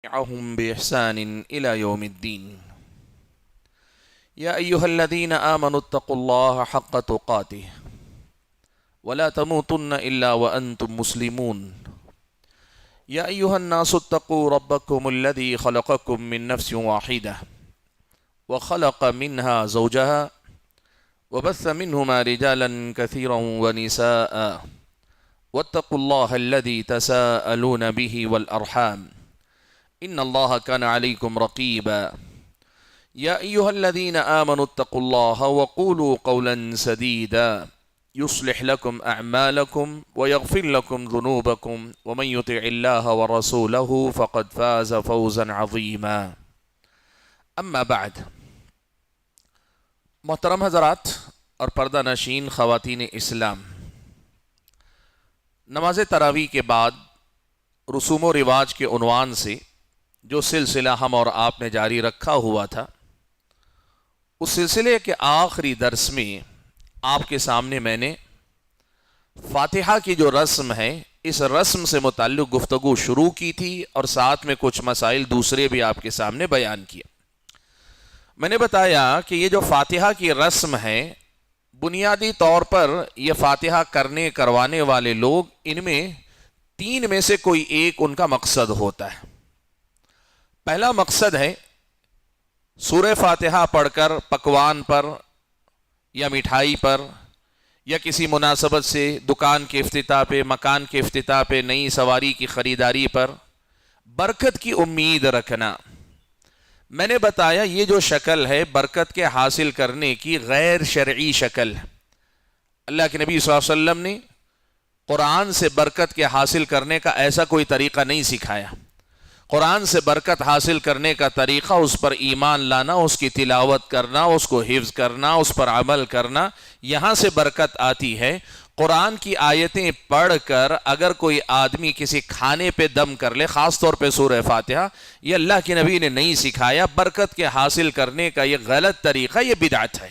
تبعهم بإحسان إلى يوم الدين. يا أيها الذين آمنوا اتقوا الله حق تقاته ولا تموتن إلا وأنتم مسلمون. يا أيها الناس اتقوا ربكم الذي خلقكم من نفس واحدة وخلق منها زوجها وبث منهما رجالا كثيرا ونساء واتقوا الله الذي تساءلون به والأرحام إن الله كان عليكم رقيبا. يا أيها الذين آمنوا اتقوا الله وقولوا قولا سديدا يصلح لكم أعمالكم ويغفر لكم ذنوبكم ومن يطع الله ورسوله فقد فاز فوزا عظيما. اما بعد. محترم حضرات اور پردہ نشین خواتین اسلام، نماز تراویح کے بعد رسوم و رواج کے عنوان سے جو سلسلہ ہم اور آپ نے جاری رکھا ہوا تھا، اس سلسلے کے آخری درس میں آپ کے سامنے میں نے فاتحہ کی جو رسم ہے اس رسم سے متعلق گفتگو شروع کی تھی اور ساتھ میں کچھ مسائل دوسرے بھی آپ کے سامنے بیان کیے. میں نے بتایا کہ یہ جو فاتحہ کی رسم ہے، بنیادی طور پر یہ فاتحہ کروانے والے لوگ، ان میں تین میں سے کوئی ایک ان کا مقصد ہوتا ہے. پہلا مقصد ہے سورہ فاتحہ پڑھ کر پکوان پر یا مٹھائی پر یا کسی مناسبت سے دکان کے افتتاح پہ، مکان کے افتتاح پہ، نئی سواری کی خریداری پر برکت کی امید رکھنا. میں نے بتایا یہ جو شکل ہے برکت کے حاصل کرنے کی غیر شرعی شکل ہے. اللہ کے نبی صلی اللہ علیہ وسلم نے قرآن سے برکت کے حاصل کرنے کا ایسا کوئی طریقہ نہیں سکھایا. قرآن سے برکت حاصل کرنے کا طریقہ اس پر ایمان لانا، اس کی تلاوت کرنا، اس کو حفظ کرنا، اس پر عمل کرنا، یہاں سے برکت آتی ہے. قرآن کی آیتیں پڑھ کر اگر کوئی آدمی کسی کھانے پہ دم کر لے، خاص طور پہ سورہ فاتحہ، یہ اللہ کے نبی نے نہیں سکھایا. برکت کے حاصل کرنے کا یہ غلط طریقہ، یہ بدعت ہے.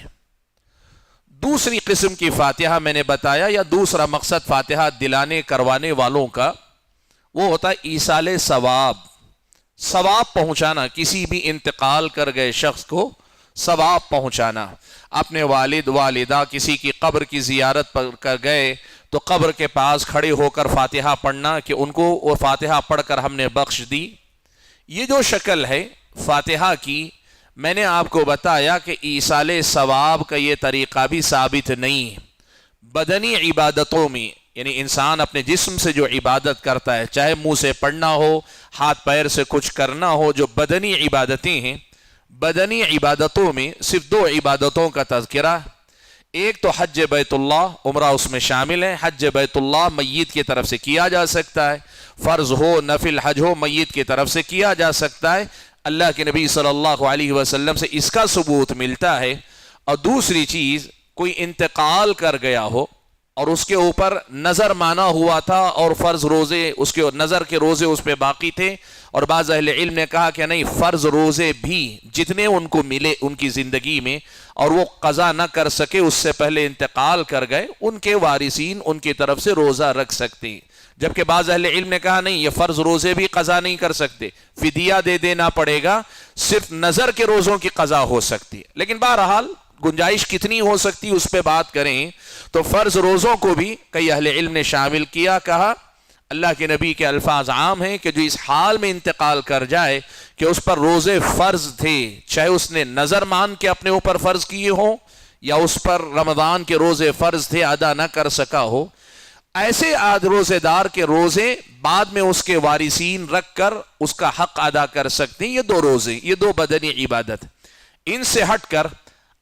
دوسری قسم کی فاتحہ میں نے بتایا، یا دوسرا مقصد فاتحہ دلانے کروانے والوں کا، وہ ہوتا ہے ایصال ثواب پہنچانا. کسی بھی انتقال کر گئے شخص کو ثواب پہنچانا. اپنے والد والدہ کسی کی قبر کی زیارت پر کر گئے تو قبر کے پاس کھڑے ہو کر فاتحہ پڑھنا کہ ان کو وہ فاتحہ پڑھ کر ہم نے بخش دی. یہ جو شکل ہے فاتحہ کی، میں نے آپ کو بتایا کہ ایصال ثواب کا یہ طریقہ بھی ثابت نہیں. بدنی عبادتوں میں، یعنی انسان اپنے جسم سے جو عبادت کرتا ہے، چاہے منہ سے پڑھنا ہو، ہاتھ پیر سے کچھ کرنا ہو، جو بدنی عبادتیں ہیں، بدنی عبادتوں میں صرف دو عبادتوں کا تذکرہ. ایک تو حج بیت اللہ، عمرہ اس میں شامل ہے. حج بیت اللہ میت کی طرف سے کیا جا سکتا ہے، فرض ہو نفل حج ہو میت کی طرف سے کیا جا سکتا ہے. اللہ کے نبی صلی اللہ علیہ وسلم سے اس کا ثبوت ملتا ہے. اور دوسری چیز، کوئی انتقال کر گیا ہو اور اس کے اوپر نظر مانا ہوا تھا اور فرض روزے، اس کے نظر کے روزے اس پہ باقی تھے، اور بعض اہل علم نے کہا کہ نہیں، فرض روزے بھی جتنے ان کو ملے ان کی زندگی میں اور وہ قضا نہ کر سکے، اس سے پہلے انتقال کر گئے، ان کے وارثین ان کی طرف سے روزہ رکھ سکتے ہیں. جبکہ بعض اہل علم نے کہا نہیں، یہ فرض روزے بھی قضا نہیں کر سکتے، فدیہ دے دینا پڑے گا، صرف نظر کے روزوں کی قضا ہو سکتی ہے. لیکن بہرحال گنجائش کتنی ہو سکتی اس پہ بات کریں تو فرض روزوں کو بھی کئی اہل علم نے شامل کیا. کہا اللہ کے نبی کے الفاظ عام ہیں کہ جو اس حال میں انتقال کر جائے کہ اس پر روزے فرض تھے، چاہے اس نے نظر مان کے اپنے اوپر فرض کیے ہوں یا اس پر رمضان کے روزے فرض تھے ادا نہ کر سکا ہو، ایسے روزے دار کے روزے بعد میں اس کے وارثین رکھ کر اس کا حق ادا کر سکتے ہیں. یہ دو روزے، یہ دو بدنی عبادت، ان سے ہٹ کر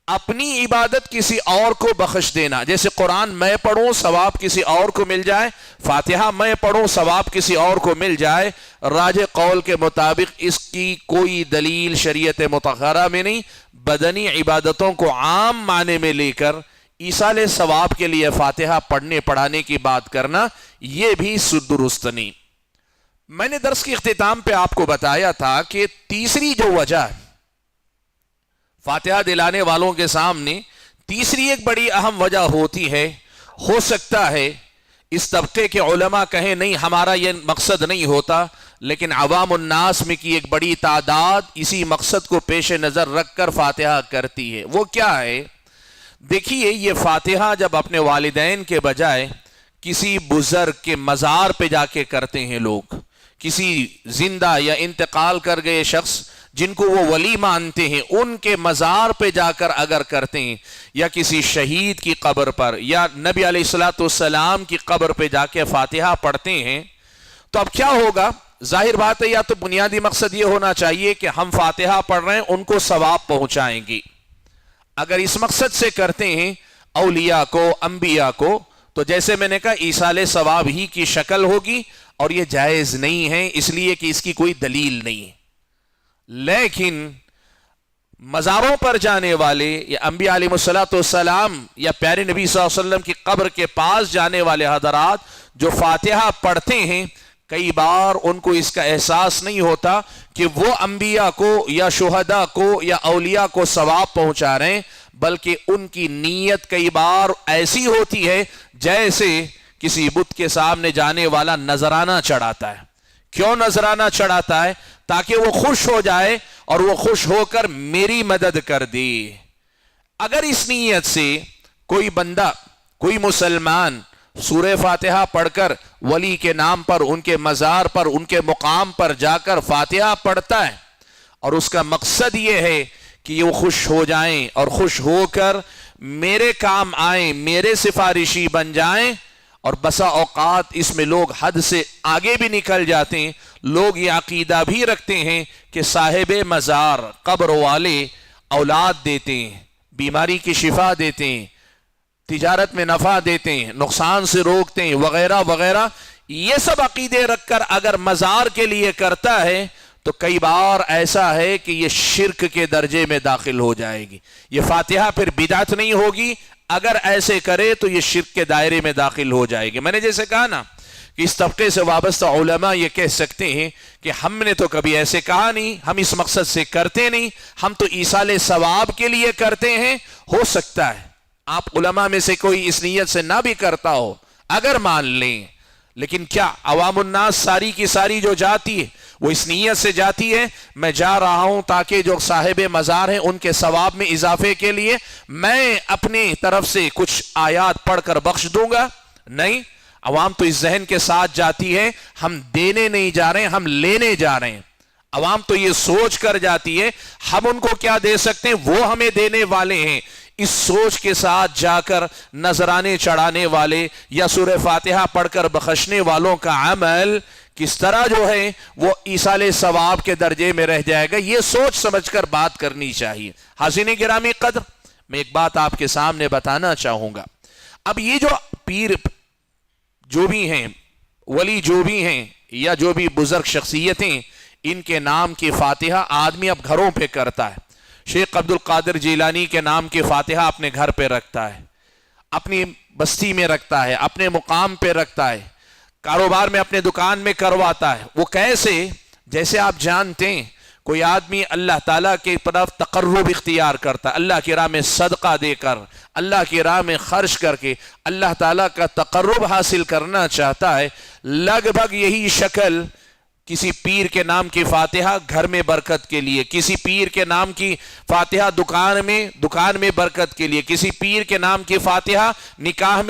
اپنی عبادت کسی اور کو بخش دینا، جیسے قرآن میں پڑھوں ثواب کسی اور کو مل جائے، فاتحہ میں پڑھوں ثواب کسی اور کو مل جائے، راجح قول کے مطابق اس کی کوئی دلیل شریعت مطہرہ میں نہیں. بدنی عبادتوں کو عام معنی میں لے کر ایصال ثواب کے لیے فاتحہ پڑھنے پڑھانے کی بات کرنا، یہ بھی درست نہیں. میں نے درس کے اختتام پہ آپ کو بتایا تھا کہ تیسری جو وجہ فاتحہ دلانے والوں کے سامنے، تیسری ایک بڑی اہم وجہ ہوتی ہے، ہو سکتا ہے اس طبقے کے علماء کہیں نہیں ہمارا یہ مقصد نہیں ہوتا، لیکن عوام الناس میں کی ایک بڑی تعداد اسی مقصد کو پیش نظر رکھ کر فاتحہ کرتی ہے۔ وہ کیا ہے؟ دیکھیے، یہ فاتحہ جب اپنے والدین کے بجائے کسی بزرگ کے مزار پہ جا کے کرتے ہیں لوگ، کسی زندہ یا انتقال کر گئے شخص جن کو وہ ولی مانتے ہیں ان کے مزار پہ جا کر اگر کرتے ہیں، یا کسی شہید کی قبر پر یا نبی علیہ الصلوۃ والسلام کی قبر پہ جا کے فاتحہ پڑھتے ہیں، تو اب کیا ہوگا؟ ظاہر بات ہے، یا تو بنیادی مقصد یہ ہونا چاہیے کہ ہم فاتحہ پڑھ رہے ہیں ان کو ثواب پہنچائیں گے۔ اگر اس مقصد سے کرتے ہیں اولیاء کو، انبیاء کو، تو جیسے میں نے کہا ایصال ثواب ہی کی شکل ہوگی، اور یہ جائز نہیں ہے اس لیے کہ اس کی کوئی دلیل نہیں ہے۔ لیکن مزاروں پر جانے والے یا انبیاء علیہ الصلوۃ والسلام یا پیارے نبی صلی اللہ علیہ وسلم کی قبر کے پاس جانے والے حضرات جو فاتحہ پڑھتے ہیں، کئی بار ان کو اس کا احساس نہیں ہوتا کہ وہ انبیاء کو یا شہداء کو یا اولیاء کو ثواب پہنچا رہے ہیں، بلکہ ان کی نیت کئی بار ایسی ہوتی ہے جیسے کسی بت کے سامنے جانے والا نذرانہ چڑھاتا ہے۔ کیوں نذرانہ چڑھاتا ہے؟ تاکہ وہ خوش ہو جائے اور وہ خوش ہو کر میری مدد کر دے۔ اگر اس نیت سے کوئی بندہ، کوئی مسلمان سورہ فاتحہ پڑھ کر ولی کے نام پر، ان کے مزار پر، ان کے مقام پر جا کر فاتحہ پڑھتا ہے، اور اس کا مقصد یہ ہے کہ یہ وہ خوش ہو جائیں اور خوش ہو کر میرے کام آئیں، میرے سفارشی بن جائیں، اور بسا اوقات اس میں لوگ حد سے آگے بھی نکل جاتے ہیں۔ لوگ یہ عقیدہ بھی رکھتے ہیں کہ صاحب مزار، قبر والے اولاد دیتے ہیں، بیماری کی شفا دیتے ہیں، تجارت میں نفع دیتے ہیں، نقصان سے روکتے ہیں، وغیرہ وغیرہ۔ یہ سب عقیدے رکھ کر اگر مزار کے لیے کرتا ہے تو کئی بار ایسا ہے کہ یہ شرک کے درجے میں داخل ہو جائے گی۔ یہ فاتحہ پھر بدعت نہیں ہوگی، اگر ایسے کرے تو یہ شرک کے دائرے میں داخل ہو جائے گی۔ میں نے جیسے کہا نا کہ اس طبقے سے وابستہ علماء یہ کہہ سکتے ہیں کہ ہم نے تو کبھی ایسے کہا نہیں، ہم اس مقصد سے کرتے نہیں، ہم تو ایصال ثواب کے لیے کرتے ہیں۔ ہو سکتا ہے آپ علماء میں سے کوئی اس نیت سے نہ بھی کرتا ہو، اگر مان لیں، لیکن کیا عوام الناس ساری کی ساری جو جاتی ہے وہ اس نیت سے جاتی ہے میں جا رہا ہوں تاکہ جو صاحب مزار ہیں ان کے ثواب میں اضافے کے لیے میں اپنی طرف سے کچھ آیات پڑھ کر بخش دوں گا؟ نہیں، عوام تو اس ذہن کے ساتھ جاتی ہے ہم دینے نہیں جا رہے ہیں، ہم لینے جا رہے ہیں۔ عوام تو یہ سوچ کر جاتی ہے ہم ان کو کیا دے سکتے ہیں، وہ ہمیں دینے والے ہیں۔ اس سوچ کے ساتھ جا کر نذرانے چڑھانے والے یا سورہ فاتحہ پڑھ کر بخشنے والوں کا عمل کس طرح جو ہے وہ ایصال ثواب کے درجے میں رہ جائے گا، یہ سوچ سمجھ کر بات کرنی چاہیے۔ حاضرین گرامی قدر، میں ایک بات آپ کے سامنے بتانا چاہوں گا۔ اب یہ جو پیر جو بھی ہیں، ولی جو بھی ہیں، یا جو بھی بزرگ شخصیتیں، ان کے نام کی فاتحہ آدمی اب گھروں پہ کرتا ہے۔ شیخ عبد القادر جیلانی کے نام کی فاتحہ اپنے گھر پہ رکھتا ہے، اپنی بستی میں رکھتا ہے، اپنے مقام پہ رکھتا ہے، کاروبار میں اپنے دکان میں کرواتا ہے۔ وہ کیسے؟ جیسے آپ جانتے ہیں کوئی آدمی اللہ تعالیٰ کی طرف تقرب اختیار کرتا ہے، اللہ کی راہ میں صدقہ دے کر، اللہ کی راہ میں خرچ کر کے اللہ تعالیٰ کا تقرب حاصل کرنا چاہتا ہے، لگ بھگ یہی شکل کسی پیر کے نام کی فاتحہ گھر میں برکت کے لیے، کسی پیر کے نام کی فاتحہ دکان میں برکت کے لیے، کسی پیر کے نام کی فاتحہ نکاح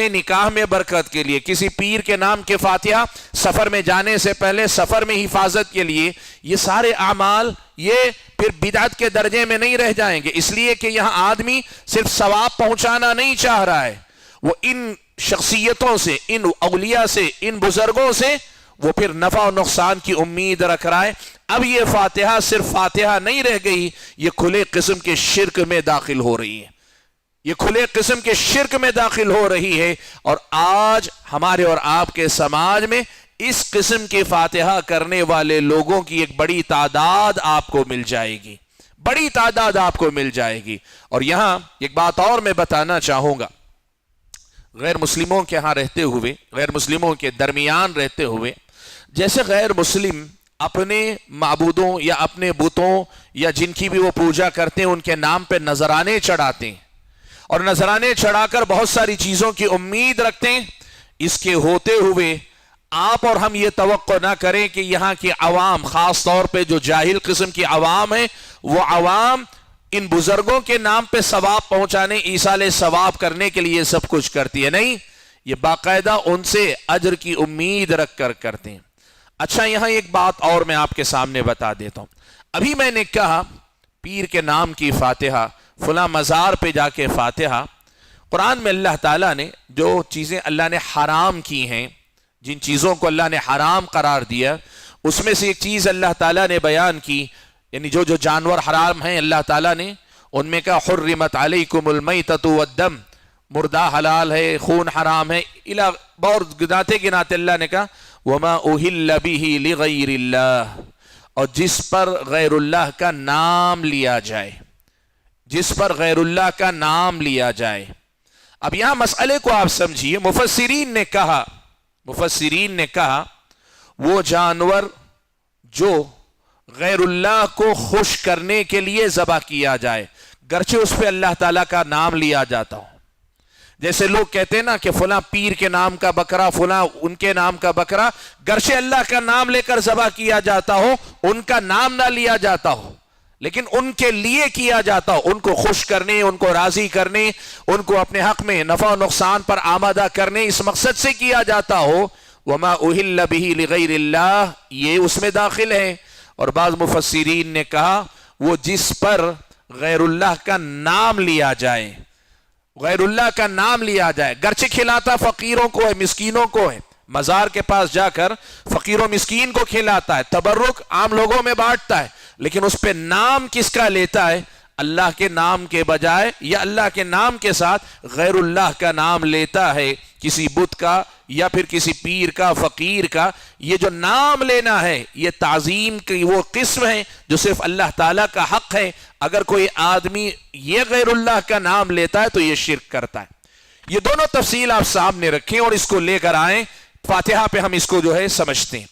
میں برکت کے لیے، کسی پیر کے نام کی فاتحہ سفر میں جانے سے پہلے سفر میں حفاظت کے لیے۔ یہ سارے اعمال یہ پھر بدعت کے درجے میں نہیں رہ جائیں گے، اس لیے کہ یہاں آدمی صرف ثواب پہنچانا نہیں چاہ رہا ہے، وہ ان شخصیتوں سے، ان اولیاء سے، ان بزرگوں سے وہ پھر نفع و نقصان کی امید رکھ رہا ہے۔ اب یہ فاتحہ صرف فاتحہ نہیں رہ گئی، یہ کھلے قسم کے شرک میں داخل ہو رہی ہے، یہ کھلے قسم کے شرک میں داخل ہو رہی ہے۔ اور آج ہمارے اور آپ کے سماج میں اس قسم کی فاتحہ کرنے والے لوگوں کی ایک بڑی تعداد آپ کو مل جائے گی، بڑی تعداد آپ کو مل جائے گی۔ اور یہاں ایک بات اور میں بتانا چاہوں گا، غیر مسلموں کے ہاں رہتے ہوئے، غیر مسلموں کے درمیان رہتے ہوئے، جیسے غیر مسلم اپنے معبودوں یا اپنے بتوں یا جن کی بھی وہ پوجا کرتے ہیں ان کے نام پہ نذرانے چڑھاتے ہیں، اور نذرانے چڑھا کر بہت ساری چیزوں کی امید رکھتے ہیں، اس کے ہوتے ہوئے آپ اور ہم یہ توقع نہ کریں کہ یہاں کی عوام، خاص طور پہ جو جاہل قسم کی عوام ہے، وہ عوام ان بزرگوں کے نام پہ ثواب پہنچانے، ایصال ثواب کرنے کے لیے سب کچھ کرتی ہے. نہیں، یہ باقاعدہ ان سے اجر کی امید رکھ کر کرتے ہیں. اچھا، یہاں ایک بات اور میں آپ کے سامنے بتا دیتا ہوں. ابھی میں نے کہا پیر کے نام کی فاتحہ، فلاں مزار پہ جا کے فاتحہ. قرآن میں اللہ تعالیٰ نے جو چیزیں اللہ نے حرام کی ہیں، جن چیزوں کو اللہ نے حرام قرار دیا، اس میں سے ایک چیز اللہ تعالیٰ نے بیان کی، یعنی جو جانور حرام ہیں اللہ تعالیٰ نے ان میں کہا حرمت علیکم المیتۃ والدم، مردہ حلال ہے، خون حرام ہے، بہت گناتے گناتے اللہ نے کہا وما اہل بہ لغیر اللہ، اور جس پر غیر اللہ کا نام لیا جائے، جس پر غیر اللہ کا نام لیا جائے. اب یہاں مسئلے کو آپ سمجھیے. مفسرین نے کہا وہ جانور جو غیر اللہ کو خوش کرنے کے لیے ذبح کیا جائے، گرچہ اس پہ اللہ تعالیٰ کا نام لیا جاتا ہو. جیسے لوگ کہتے ہیں نا کہ فلاں پیر کے نام کا بکرا، فلاں ان کے نام کا بکرا، گرچہ اللہ کا نام لے کر ذبح کیا جاتا ہو، ان کا نام نہ لیا جاتا ہو، لیکن ان کے لیے کیا جاتا ہو، ان کو خوش کرنے، ان کو راضی کرنے، ان کو اپنے حق میں نفع و نقصان پر آمادہ کرنے، اس مقصد سے کیا جاتا ہو. وما اہل بہ لغیر اللہ، یہ اس میں داخل ہے. اور بعض مفسرین نے کہا وہ جس پر غیر اللہ کا نام لیا جائے، غیر اللہ کا نام لیا جائے، گرچہ کھلاتا فقیروں کو ہے، مسکینوں کو ہے، مزار کے پاس جا کر فقیر و مسکین کو کھلاتا ہے، تبرک عام لوگوں میں بانٹتا ہے، لیکن اس پہ نام کس کا لیتا ہے؟ اللہ کے نام کے بجائے یا اللہ کے نام کے ساتھ غیر اللہ کا نام لیتا ہے، کسی بت کا یا پھر کسی پیر کا، فقیر کا. یہ جو نام لینا ہے یہ تعظیم کی وہ قسم ہے جو صرف اللہ تعالیٰ کا حق ہے. اگر کوئی آدمی یہ غیر اللہ کا نام لیتا ہے تو یہ شرک کرتا ہے. یہ دونوں تفصیل آپ سامنے رکھیں اور اس کو لے کر آئیں. فاتحہ پہ ہم اس کو جو ہے سمجھتے ہیں.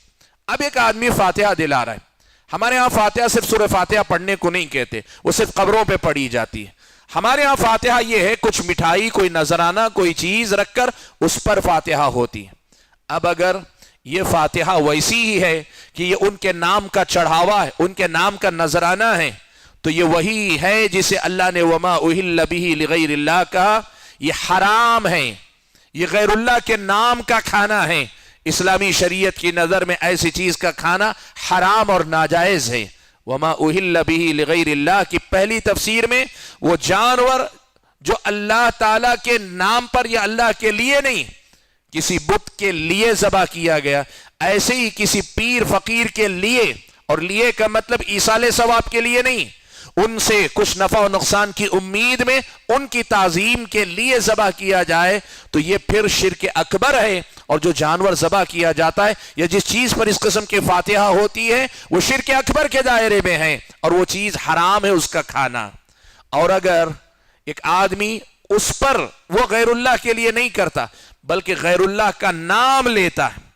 اب ایک آدمی فاتحہ دلا رہا ہے. ہمارے ہاں فاتحہ صرف سورہ فاتحہ پڑھنے کو نہیں کہتے، وہ صرف قبروں پہ پڑھی جاتی ہے. ہمارے ہاں فاتحہ یہ ہے کچھ مٹھائی، کوئی نذرانہ، کوئی چیز رکھ کر اس پر فاتحہ ہوتی ہے. اب اگر یہ فاتحہ ویسی ہی ہے کہ یہ ان کے نام کا چڑھاوا ہے، ان کے نام کا نذرانہ ہے، تو یہ وہی ہے جسے اللہ نے وما اہل بہ لغیر اللہ کہا. یہ حرام ہے، یہ غیر اللہ کے نام کا کھانا ہے. اسلامی شریعت کی نظر میں ایسی چیز کا کھانا حرام اور ناجائز ہے. وما اہل بہ لغیر اللہ کی پہلی تفسیر میں وہ جانور جو اللہ تعالیٰ کے نام پر یا اللہ کے لیے نہیں، کسی بت کے لیے ذبح کیا گیا، ایسے ہی کسی پیر فقیر کے لیے، اور لیے کا مطلب ایصال ثواب کے لیے نہیں، ان سے کچھ نفع و نقصان کی امید میں ان کی تعظیم کے لیے ذبح کیا جائے تو یہ پھر شرک اکبر ہے. اور جو جانور ذبح کیا جاتا ہے یا جس چیز پر اس قسم کی فاتحہ ہوتی ہے وہ شرک اکبر کے دائرے میں ہے اور وہ چیز حرام ہے اس کا کھانا. اور اگر ایک آدمی اس پر وہ غیر اللہ کے لیے نہیں کرتا بلکہ غیر اللہ کا نام لیتا ہے،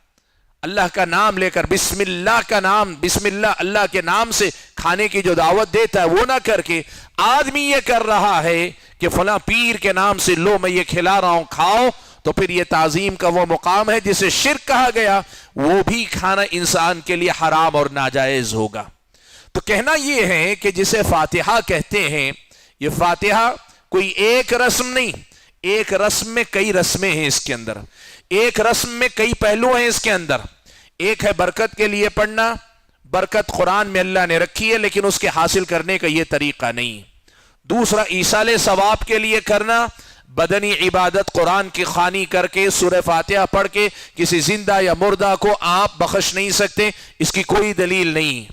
اللہ کا نام لے کر بسم اللہ کا نام، بسم اللہ، اللہ کے نام سے کھانے کی جو دعوت دیتا ہے وہ نہ کر کے آدمی یہ کر رہا ہے کہ فلاں پیر کے نام سے لو میں یہ کھلا رہا ہوں کھاؤ، تو پھر یہ تعظیم کا وہ مقام ہے جسے شرک کہا گیا، وہ بھی کھانا انسان کے لیے حرام اور ناجائز ہوگا. تو کہنا یہ ہے کہ جسے فاتحہ کہتے ہیں، یہ فاتحہ کوئی ایک رسم نہیں، ایک رسم میں کئی رسمیں ہیں اس کے اندر، ایک رسم میں کئی پہلو ہیں اس کے اندر. ایک ہے برکت کے لیے پڑھنا، برکت قرآن میں اللہ نے رکھی ہے لیکن اس کے حاصل کرنے کا یہ طریقہ نہیں. دوسرا ایصال ثواب کے لیے کرنا، بدنی عبادت قرآن کی خوانی کر کے سورہ فاتحہ پڑھ کے کسی زندہ یا مردہ کو آپ بخش نہیں سکتے، اس کی کوئی دلیل نہیں.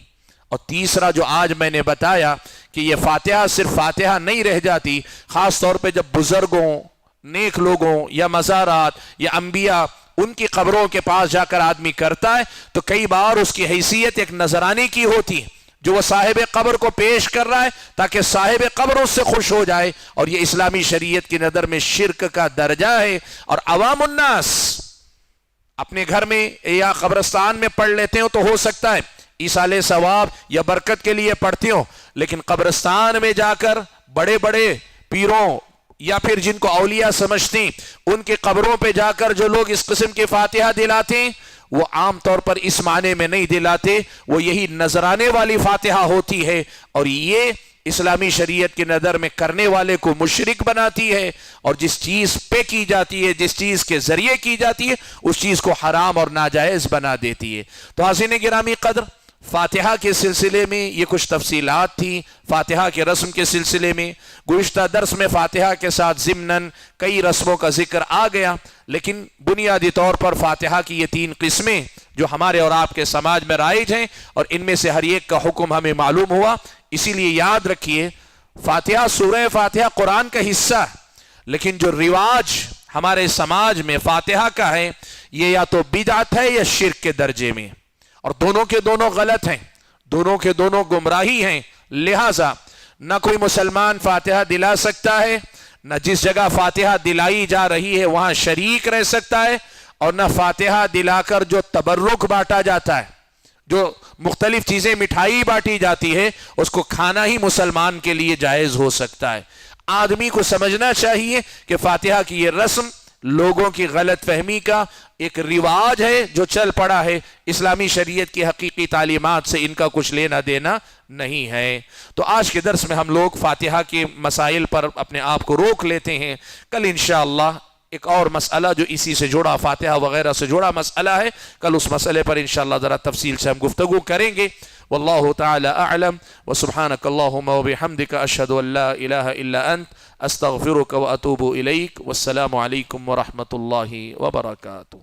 اور تیسرا جو آج میں نے بتایا کہ یہ فاتحہ صرف فاتحہ نہیں رہ جاتی، خاص طور پہ جب بزرگوں، نیک لوگوں یا مزارات یا انبیاء ان کی قبروں کے پاس جا کر آدمی کرتا ہے تو کئی بار اس کی حیثیت ایک نذرانے کی ہوتی ہے جو وہ صاحب قبر کو پیش کر رہا ہے تاکہ صاحب قبر اس سے خوش ہو جائے. اور یہ اسلامی شریعت کی نظر میں شرک کا درجہ ہے. اور عوام الناس اپنے گھر میں یا قبرستان میں پڑھ لیتے ہو تو ہو سکتا ہے ایصال ثواب یا برکت کے لیے پڑھتے ہو، لیکن قبرستان میں جا کر بڑے بڑے پیروں یا پھر جن کو اولیاء سمجھتے ہیں ان کے قبروں پہ جا کر جو لوگ اس قسم کی فاتحہ دلاتے ہیں وہ عام طور پر اس معنی میں نہیں دلاتے، وہ یہی نذرانے والی فاتحہ ہوتی ہے، اور یہ اسلامی شریعت کی نظر میں کرنے والے کو مشرک بناتی ہے، اور جس چیز پہ کی جاتی ہے، جس چیز کے ذریعے کی جاتی ہے، اس چیز کو حرام اور ناجائز بنا دیتی ہے۔ تو حاضرین گرامی قدر، فاتحہ کے سلسلے میں یہ کچھ تفصیلات تھی فاتحہ کے رسم کے سلسلے میں۔ گزشتہ درس میں فاتحہ کے ساتھ ضمناً کئی رسموں کا ذکر آ گیا، لیکن بنیادی طور پر فاتحہ کی یہ 3 قسمیں جو ہمارے اور آپ کے سماج میں رائج ہیں، اور ان میں سے ہر ایک کا حکم ہمیں معلوم ہوا۔ اسی لیے یاد رکھیے، فاتحہ، سورہ فاتحہ قرآن کا حصہ ہے، لیکن جو رواج ہمارے سماج میں فاتحہ کا ہے، یہ یا تو بدعت ہے یا شرک کے درجے میں، اور دونوں کے دونوں غلط ہیں، دونوں کے دونوں گمراہی ہیں۔ لہٰذا نہ کوئی مسلمان فاتحہ دلا سکتا ہے، نہ جس جگہ فاتحہ دلائی جا رہی ہے وہاں شریک رہ سکتا ہے، اور نہ فاتحہ دلا کر جو تبرک بانٹا جاتا ہے، جو مختلف چیزیں مٹھائی بانٹی جاتی ہے، اس کو کھانا ہی مسلمان کے لیے جائز ہو سکتا ہے۔ آدمی کو سمجھنا چاہیے کہ فاتحہ کی یہ رسم لوگوں کی غلط فہمی کا ایک رواج ہے جو چل پڑا ہے، اسلامی شریعت کی حقیقی تعلیمات سے ان کا کچھ لینا دینا نہیں ہے۔ تو آج کے درس میں ہم لوگ فاتحہ کے مسائل پر اپنے آپ کو روک لیتے ہیں۔ کل انشاءاللہ ایک اور مسئلہ جو اسی سے جڑا، فاتحہ وغیرہ سے جڑا مسئلہ ہے، کل اس مسئلے پر انشاءاللہ ذرا تفصیل سے ہم گفتگو کریں گے۔ واللہ تعالی اعلم، وسبحانک اللہم وبحمدک، اشہد ان لا الہ الا انت، استغفرک واتوب الیک، والسلام علیکم ورحمۃ اللہ وبرکاتہ۔